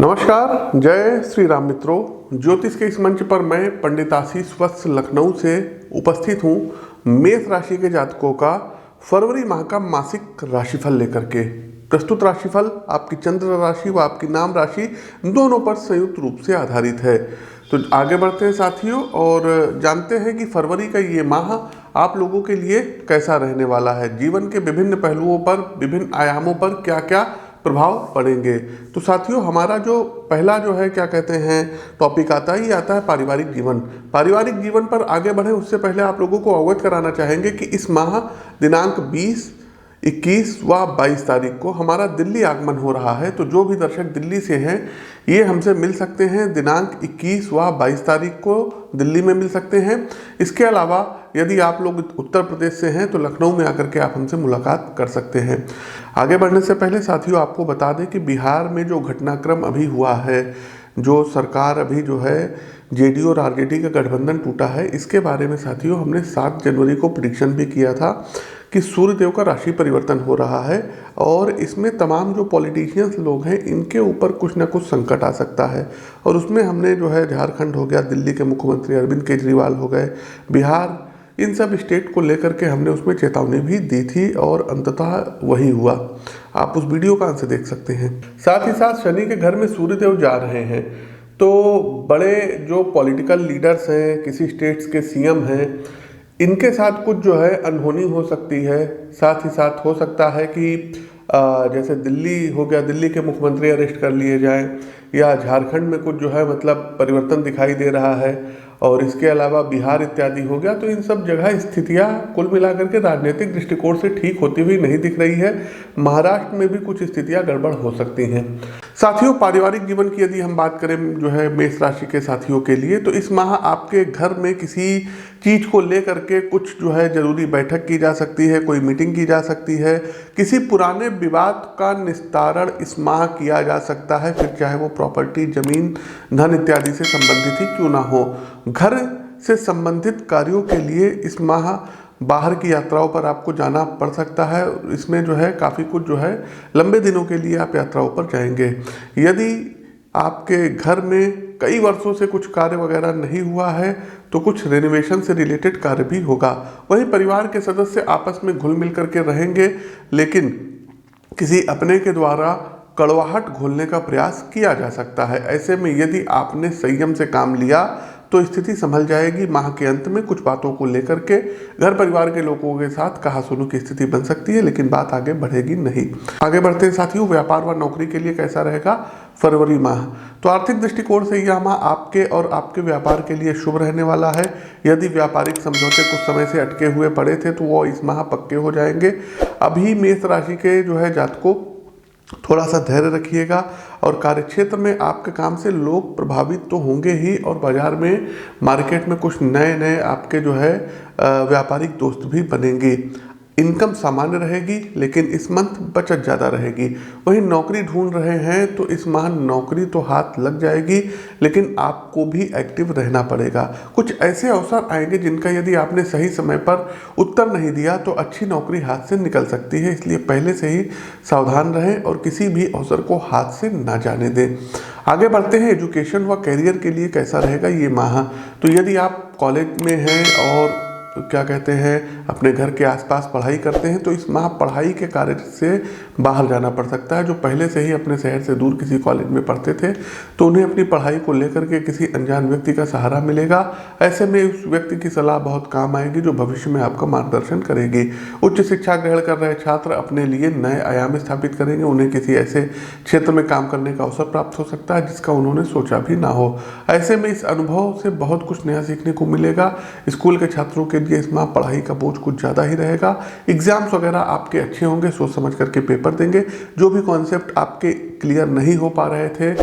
नमस्कार, जय श्री राम मित्रों। ज्योतिष के इस मंच पर मैं पंडित आशीष वत्स लखनऊ से उपस्थित हूँ मेष राशि के जातकों का फरवरी माह का मासिक राशिफल लेकर के। प्रस्तुत राशिफल आपकी चंद्र राशि व आपकी नाम राशि दोनों पर संयुक्त रूप से आधारित है। तो आगे बढ़ते हैं साथियों और जानते हैं कि फरवरी का ये माह आप लोगों के लिए कैसा रहने वाला है। जीवन के विभिन्न पहलुओं पर, विभिन्न आयामों पर क्या क्या प्रभाव पड़ेंगे। तो साथियों, हमारा जो पहला क्या कहते हैं टॉपिक आता है, ये आता है पारिवारिक जीवन। पारिवारिक जीवन पर आगे बढ़े उससे पहले आप लोगों को अवगत कराना चाहेंगे कि इस माह दिनांक 20, 21 व 22 तारीख को हमारा दिल्ली आगमन हो रहा है। तो जो भी दर्शक दिल्ली से हैं ये हमसे मिल सकते हैं। दिनांक 21 व 22 तारीख को दिल्ली में मिल सकते हैं। इसके अलावा यदि आप लोग उत्तर प्रदेश से हैं तो लखनऊ में आकर के आप हमसे मुलाकात कर सकते हैं। आगे बढ़ने से पहले साथियों आपको बता दें कि बिहार में जो घटनाक्रम अभी हुआ है, जो सरकार अभी जेडीयू और आरजेडी का गठबंधन टूटा है, इसके बारे में साथियों हमने 7 जनवरी को प्रेडिक्शन भी किया था कि सूर्यदेव का राशि परिवर्तन हो रहा है और इसमें तमाम जो पॉलिटिशियंस लोग हैं इनके ऊपर कुछ ना कुछ संकट आ सकता है। और उसमें हमने झारखंड हो गया, दिल्ली के मुख्यमंत्री अरविंद केजरीवाल हो गए, बिहार, इन सब स्टेट को लेकर के हमने उसमें चेतावनी भी दी थी और अंततः वही हुआ। आप उस वीडियो का अंश देख सकते हैं। साथ ही साथ शनि के घर में सूर्यदेव जा रहे हैं तो बड़े जो पॉलिटिकल लीडर्स हैं, किसी स्टेट्स के सीएम हैं, इनके साथ कुछ अनहोनी हो सकती है। साथ ही साथ हो सकता है कि जैसे दिल्ली हो गया, दिल्ली के मुख्यमंत्री अरेस्ट कर लिए जाएं, या झारखंड में कुछ मतलब परिवर्तन दिखाई दे रहा है, और इसके अलावा बिहार इत्यादि हो गया। तो इन सब जगह स्थितियां कुल मिलाकर के राजनीतिक दृष्टिकोण से ठीक होती हुई नहीं दिख रही है। महाराष्ट्र में भी कुछ स्थितियां गड़बड़ हो सकती हैं। साथियों, पारिवारिक जीवन की यदि हम बात करें मेष राशि के साथियों के लिए, तो इस माह आपके घर में किसी चीज को लेकर के कुछ जरूरी बैठक की जा सकती है, कोई मीटिंग की जा सकती है, किसी पुराने विवाद का निस्तारण इस माह किया जा सकता है, फिर चाहे वो प्रॉपर्टी, जमीन, धन इत्यादि से संबंधित ही क्यों ना हो। घर से संबंधित कार्यों के लिए इस माह बाहर की यात्राओं पर आपको जाना पड़ सकता है। इसमें काफ़ी कुछ लंबे दिनों के लिए आप यात्राओं पर जाएंगे। यदि आपके घर में कई वर्षों से कुछ कार्य वगैरह नहीं हुआ है तो कुछ रेनोवेशन से रिलेटेड कार्य भी होगा। वहीं परिवार के सदस्य आपस में घुल मिल करके रहेंगे, लेकिन किसी अपने के द्वारा कड़वाहट घोलने का प्रयास किया जा सकता है। ऐसे में यदि आपने संयम से काम लिया तो स्थिति संभल जाएगी। माह के अंत में कुछ बातों को लेकर के घर परिवार के लोगों के साथ कहा-सुनी की स्थिति बन सकती है, लेकिन बात आगे बढ़ेगी नहीं। आगे बढ़ते हैं साथियों, व्यापार व नौकरी के लिए कैसा रहेगा फरवरी माह। तो आर्थिक दृष्टिकोण से यह माह आपके और आपके व्यापार के लिए शुभ रहने वाला है। यदि व्यापारिक समझौते कुछ समय से अटके हुए पड़े थे तो वो इस माह पक्के हो जाएंगे। अभी मेष राशि के जातकों थोड़ा सा धैर्य रखिएगा और कार्यक्षेत्र में आपके काम से लोग प्रभावित तो होंगे ही, और बाजार में, मार्केट में कुछ नए आपके व्यापारिक दोस्त भी बनेंगे। इनकम सामान्य रहेगी, लेकिन इस मंथ बचत ज़्यादा रहेगी। वहीं नौकरी ढूंढ रहे हैं तो इस माह नौकरी तो हाथ लग जाएगी, लेकिन आपको भी एक्टिव रहना पड़ेगा। कुछ ऐसे अवसर आएंगे जिनका यदि आपने सही समय पर उत्तर नहीं दिया तो अच्छी नौकरी हाथ से निकल सकती है। इसलिए पहले से ही सावधान रहें और किसी भी अवसर को हाथ से ना जाने दें। आगे बढ़ते हैं, एजुकेशन व करियर के लिए कैसा रहेगा ये माह। तो यदि आप कॉलेज में हैं और अपने घर के आसपास पढ़ाई करते हैं तो इस माह पढ़ाई के कार्य से बाहर जाना पड़ सकता है। जो पहले से ही अपने शहर से दूर किसी कॉलेज में पढ़ते थे तो उन्हें अपनी पढ़ाई को लेकर के किसी अनजान व्यक्ति का सहारा मिलेगा। ऐसे में उस व्यक्ति की सलाह बहुत काम आएगी जो भविष्य में आपका मार्गदर्शन करेगी। उच्च शिक्षा ग्रहण कर रहे छात्र अपने लिए नए आयाम स्थापित करेंगे। उन्हें किसी ऐसे क्षेत्र में काम करने का अवसर प्राप्त हो सकता है जिसका उन्होंने सोचा भी ना हो। ऐसे में इस अनुभव से बहुत कुछ नया सीखने को मिलेगा। स्कूल के छात्रों के लिए इस माह पढ़ाई का बोझ कुछ ज़्यादा ही रहेगा। एग्जाम्स वगैरह आपके अच्छे होंगे, सोच समझ करके पेपर देंगे। जो भी कॉन्सेप्ट आपके क्लियर नहीं हो पा रहे थे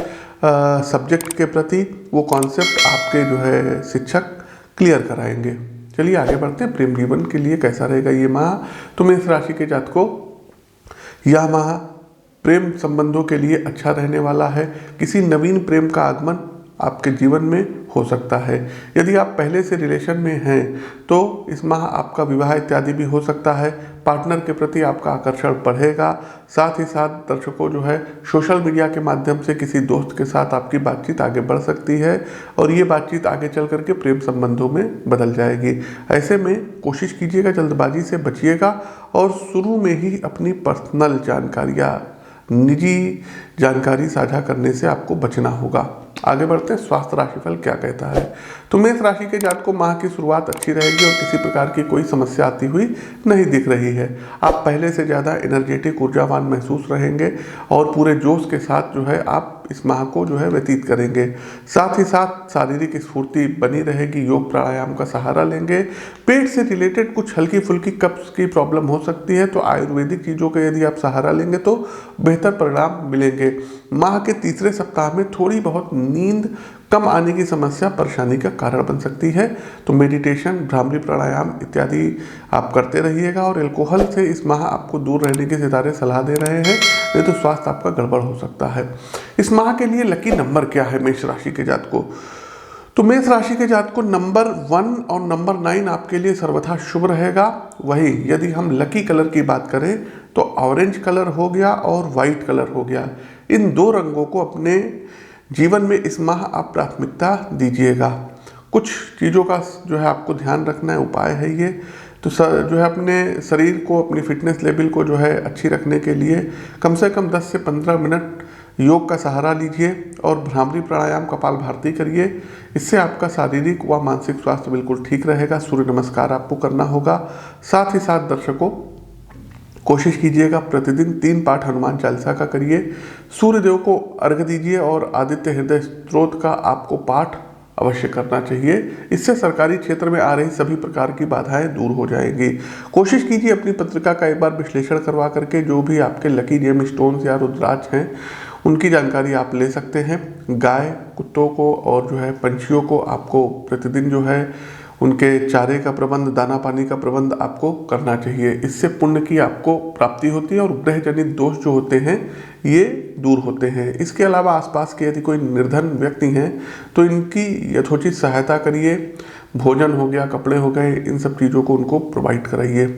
सब्जेक्ट के प्रति, वो कॉन्सेप्ट आपके शिक्षक क्लियर कराएंगे। चलिए आगे बढ़ते हैं, प्रेम जीवन के लिए कैसा रहेगा ये माह। तो मेष राशि के जातकों, यह माह प्रेम संबंधों के लिए अच्छा रहने वाला है। किसी नवीन प्रेम का आगमन आपके जीवन में हो सकता है। यदि आप पहले से रिलेशन में हैं तो इस माह आपका विवाह इत्यादि भी हो सकता है। पार्टनर के प्रति आपका आकर्षण बढ़ेगा। साथ ही साथ दर्शकों जो है सोशल मीडिया के माध्यम से किसी दोस्त के साथ आपकी बातचीत आगे बढ़ सकती है और ये बातचीत आगे चल करके प्रेम संबंधों में बदल जाएगी। ऐसे में कोशिश कीजिएगा, जल्दबाजी से बचिएगा और शुरू में ही अपनी पर्सनल जानकारियाँ, निजी जानकारी साझा करने से आपको बचना होगा। आगे बढ़ते हैं, स्वास्थ्य राशिफल क्या कहता है। तो मेष राशि के जातकों को माह की शुरुआत अच्छी रहेगी और किसी प्रकार की कोई समस्या आती हुई नहीं दिख रही है। आप पहले से ज़्यादा एनर्जेटिक, ऊर्जावान महसूस रहेंगे और पूरे जोश के साथ जो है आप इस माह को जो है व्यतीत करेंगे। साथ ही साथ शारीरिक स्फूर्ति बनी रहेगी, योग प्राणायाम का सहारा लेंगे। पेट से रिलेटेड कुछ हल्की फुल्की कब्ज की प्रॉब्लम हो सकती है, तो आयुर्वेदिक चीज़ों का यदि आप सहारा लेंगे तो बेहतर परिणाम मिलेंगे। माह के तीसरे सप्ताह में थोड़ी बहुत नींद कम आने की समस्या परेशानी का कारण बन सकती है, तो मेडिटेशन, भ्रामरी प्राणायाम इत्यादि आप करते रहिएगा और एल्कोहल से इस माह आपको दूर रहने के सितारे सलाह दे रहे हैं, नहीं तो स्वास्थ्य आपका गड़बड़ हो सकता है। इस माह के लिए लकी नंबर क्या है मेष राशि के जातकों को? तो मेष राशि के जातकों को नंबर 1 और नंबर 9 आपके लिए सर्वथा शुभ रहेगा। वही यदि हम लकी कलर की बात करें तो ऑरेंज कलर हो गया और वाइट कलर हो गया। इन दो रंगों को अपने जीवन में इस माह आप प्राथमिकता दीजिएगा। कुछ चीज़ों का जो है आपको ध्यान रखना है, उपाय है ये। तो जो है अपने शरीर को, अपनी फिटनेस लेवल को जो है अच्छी रखने के लिए कम से कम 10 से 15 मिनट योग का सहारा लीजिए और भ्रामरी प्राणायाम, कपालभाति करिए। इससे आपका शारीरिक व मानसिक स्वास्थ्य बिल्कुल ठीक रहेगा। सूर्य नमस्कार आपको करना होगा। साथ ही साथ दर्शकों, कोशिश कीजिएगा प्रतिदिन 3 पाठ हनुमान चालीसा का करिए। सूर्य देव को अर्घ्य दीजिए और आदित्य हृदय स्तोत्र का आपको पाठ अवश्य करना चाहिए। इससे सरकारी क्षेत्र में आ रही सभी प्रकार की बाधाएं दूर हो जाएंगी। कोशिश कीजिए अपनी पत्रिका का एक बार विश्लेषण करवा करके जो भी आपके लकी जेम स्टोन्स या रुद्राक्ष हैं उनकी जानकारी आप ले सकते हैं। गाय, कुत्तों को और जो है पंछियों को आपको प्रतिदिन जो है उनके चारे का प्रबंध, दाना पानी का प्रबंध आपको करना चाहिए। इससे पुण्य की आपको प्राप्ति होती है और ग्रह जनित दोष जो होते हैं ये दूर होते हैं। इसके अलावा आसपास के यदि कोई निर्धन व्यक्ति हैं तो इनकी यथोचित सहायता करिए। भोजन हो गया, कपड़े हो गए, इन सब चीज़ों को उनको प्रोवाइड कराइए।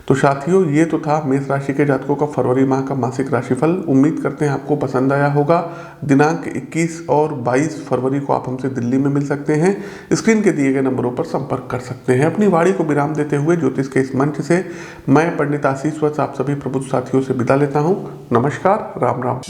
तो साथियों, ये तो था मेष राशि के जातकों का फरवरी माह का मासिक राशिफल। उम्मीद करते हैं आपको पसंद आया होगा। दिनांक 21 और 22 फरवरी को आप हमसे दिल्ली में मिल सकते हैं। स्क्रीन के दिए गए नंबरों पर संपर्क कर सकते हैं। अपनी वाणी को विराम देते हुए ज्योतिष के इस मंच से मैं पंडित आशीष वत्स आप सभी प्रबुद्ध साथियों से विदा लेता हूँ। नमस्कार, राम राम।